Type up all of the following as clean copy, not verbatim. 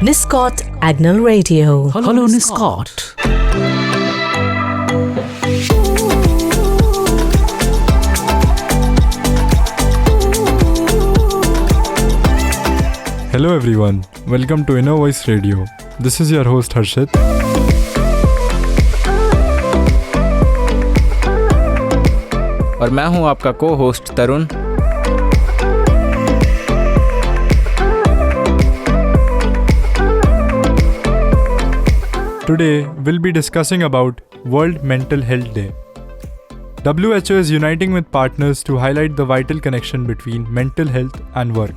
Niscot Agnel Radio. Hello Niscot. Hello everyone, welcome to Inner Voice Radio. This is your host Harshit. और मैं हूं आपका co-host Tarun. Today we'll be discussing about World Mental Health Day. WHO is uniting with partners to highlight the vital connection between mental health and work.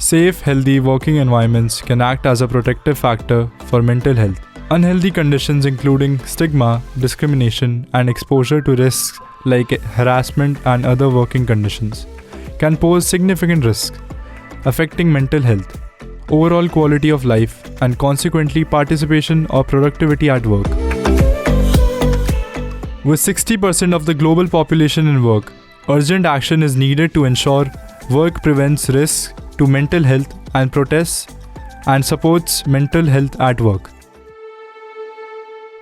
Safe, healthy working environments can act as a protective factor for mental health. Unhealthy conditions including stigma, discrimination, and exposure to risks like harassment and other working conditions can pose significant risks, affecting mental health, overall quality of life, and consequently participation or productivity at work. With 60% of the global population in work, urgent action is needed to ensure work prevents risks to mental health and protects and supports mental health at work.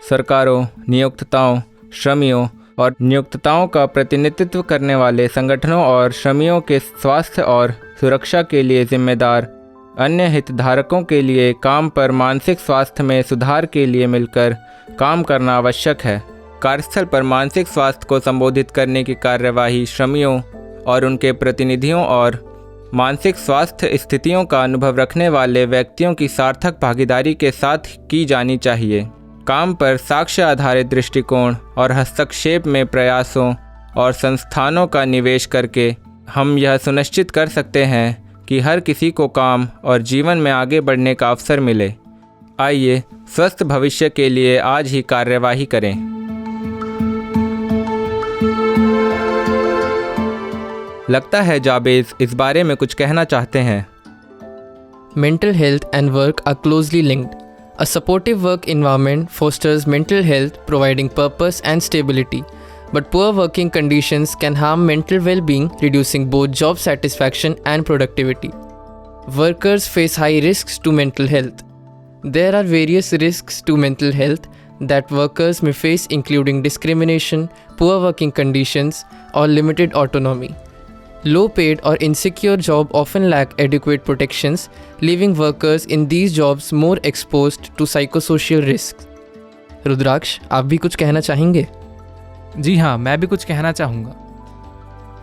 सरकारों, नियोक्ताओं, श्रमियों और नियोक्ताओं का प्रतिनिधित्व करने वाले संगठनों और श्रमियों के स्वास्थ्य और सुरक्षा के लिए जिम्मेदार अन्य हितधारकों के लिए काम पर मानसिक स्वास्थ्य में सुधार के लिए मिलकर काम करना आवश्यक है। कार्यस्थल पर मानसिक स्वास्थ्य को संबोधित करने की कार्यवाही श्रमियों और उनके प्रतिनिधियों और मानसिक स्वास्थ्य स्थितियों का अनुभव रखने वाले व्यक्तियों की सार्थक भागीदारी के साथ की जानी चाहिए। काम पर साक्ष्य आधारित दृष्टिकोण और हस्तक्षेप में प्रयासों और संस्थानों का निवेश करके हम यह सुनिश्चित कर सकते हैं कि हर किसी को काम और जीवन में आगे बढ़ने का अवसर मिले। आइए स्वस्थ भविष्य के लिए आज ही कार्यवाही करें। लगता है जाबेज इस बारे में कुछ कहना चाहते हैं। Mental health and work are closely linked. A supportive work environment fosters mental health, providing purpose and stability. But poor working conditions can harm mental well-being, reducing both job satisfaction and productivity. Workers face high risks to mental health. There are various risks to mental health that workers may face, including discrimination, poor working conditions, or limited autonomy. Low-paid or insecure jobs often lack adequate protections, leaving workers in these jobs more exposed to psychosocial risks. रुद्राक्ष, आप भी कुछ कहना चाहेंगे? जी हाँ, मैं भी कुछ कहना चाहूँगा।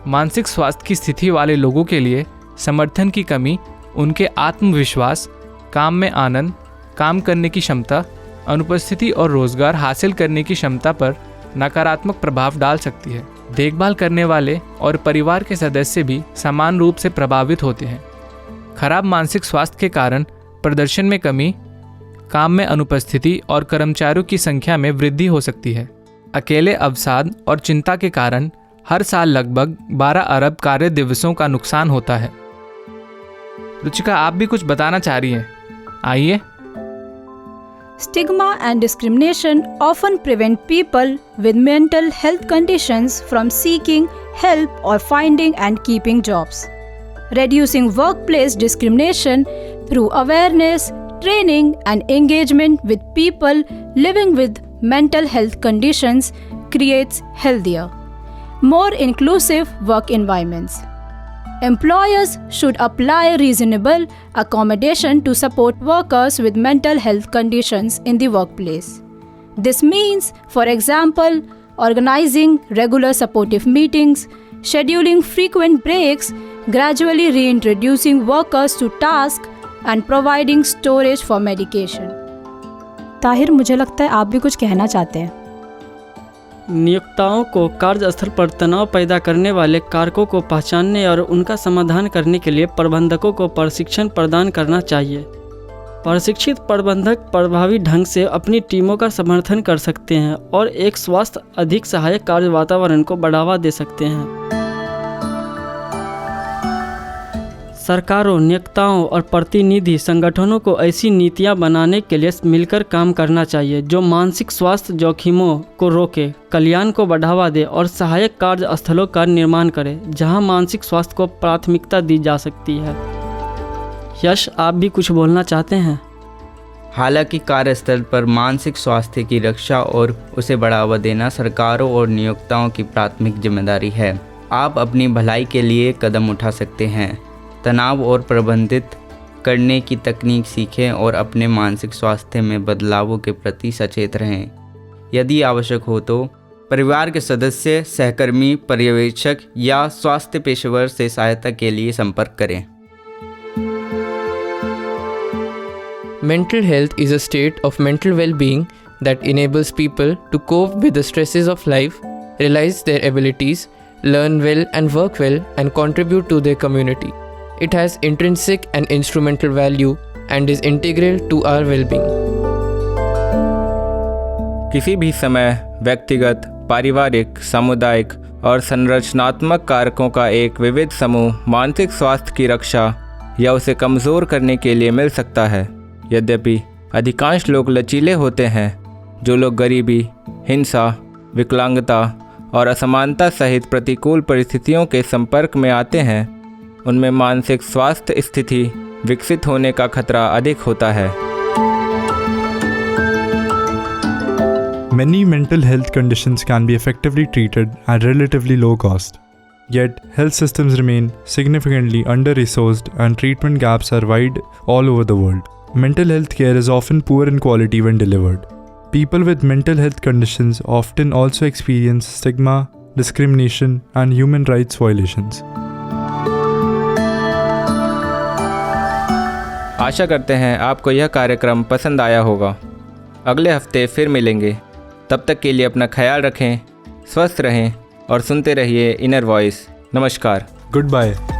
मानसिक स्वास्थ्य की स्थिति वाले लोगों के लिए समर्थन की कमी उनके आत्मविश्वास, काम में आनंद, काम करने की क्षमता, अनुपस्थिति और रोजगार हासिल करने की क्षमता पर नकारात्मक प्रभाव डाल सकती है। देखभाल करने वाले और परिवार के सदस्य भी समान रूप से प्रभावित होते हैं। खराब मानसिक स्वास्थ्य के कारण प्रदर्शन में कमी, काम में अनुपस्थिति और कर्मचारियों की संख्या में वृद्धि हो सकती है। अकेले अवसाद और चिंता के कारण हर साल लगभग 12 अरब कार्य दिवसों का नुकसान होता है। रुचिका, आप भी कुछ बताना चाह रही हैं? आइए। Stigma and discrimination often prevent people with mental health conditions from seeking help or finding and keeping jobs. Reducing workplace discrimination through awareness, training, and engagement with people living with mental health conditions creates healthier, more inclusive work environments. Employers should apply reasonable accommodation to support workers with mental health conditions in the workplace. This means, for example, organizing regular supportive meetings, scheduling frequent breaks, gradually reintroducing workers to tasks, and providing storage for medication. Tahir, मुझे लगता है आप भी कुछ कहना चाहते हैं। नियोक्ताओं को कार्यस्थल पर तनाव पैदा करने वाले कारकों को पहचानने और उनका समाधान करने के लिए प्रबंधकों को प्रशिक्षण प्रदान करना चाहिए। प्रशिक्षित प्रबंधक प्रभावी ढंग से अपनी टीमों का समर्थन कर सकते हैं और एक स्वास्थ्य अधिक सहायक कार्य वातावरण को बढ़ावा दे सकते हैं। सरकारों, नियोक्ताओं और प्रतिनिधि संगठनों को ऐसी नीतियां बनाने के लिए मिलकर काम करना चाहिए जो मानसिक स्वास्थ्य जोखिमों को रोके, कल्याण को बढ़ावा दे और सहायक कार्यस्थलों का निर्माण करे जहां मानसिक स्वास्थ्य को प्राथमिकता दी जा सकती है। यश, आप भी कुछ बोलना चाहते हैं? हालांकि कार्यस्थल पर मानसिक स्वास्थ्य की रक्षा और उसे बढ़ावा देना सरकारों और नियोक्ताओं की प्राथमिक जिम्मेदारी है। आप अपनी भलाई के लिए कदम उठा सकते हैं। तनाव और प्रबंधित करने की तकनीक सीखें और अपने मानसिक स्वास्थ्य में बदलावों के प्रति सचेत रहें। यदि आवश्यक हो तो परिवार के सदस्य, सहकर्मी, पर्यवेक्षक या स्वास्थ्य पेशेवर से सहायता के लिए संपर्क करें। Mental health is a state of mental well-being that enables people to cope with the stresses of life, realize their abilities, learn well and work well, and contribute to their community. It has intrinsic and instrumental value and is integral to our well-being. किसी भी समय व्यक्तिगत, पारिवारिक, सामुदायिक और संरचनात्मक कारकों का एक विविध समूह मानसिक स्वास्थ्य की रक्षा या उसे कमज़ोर करने के लिए मिल सकता है। यद्यपि अधिकांश लोग लचीले होते हैं, जो लोग गरीबी, हिंसा, विकलांगता और असमानता सहित प्रतिकूल परिस्थितियों के संपर्क में आते हैं, उनमें मानसिक स्वास्थ्य स्थिति विकसित होने का खतरा अधिक होता है। Many mental health conditions can be effectively treated at relatively low cost. Yet, health systems remain significantly under-resourced and treatment gaps are wide all over the world. Mental health care is often poor in quality when delivered. People with mental health conditions often also experience stigma, discrimination, and human rights violations. आशा करते हैं आपको यह कार्यक्रम पसंद आया होगा। अगले हफ्ते फिर मिलेंगे। तब तक के लिए अपना ख्याल रखें, स्वस्थ रहें और सुनते रहिए इनर वॉइस। नमस्कार। Goodbye.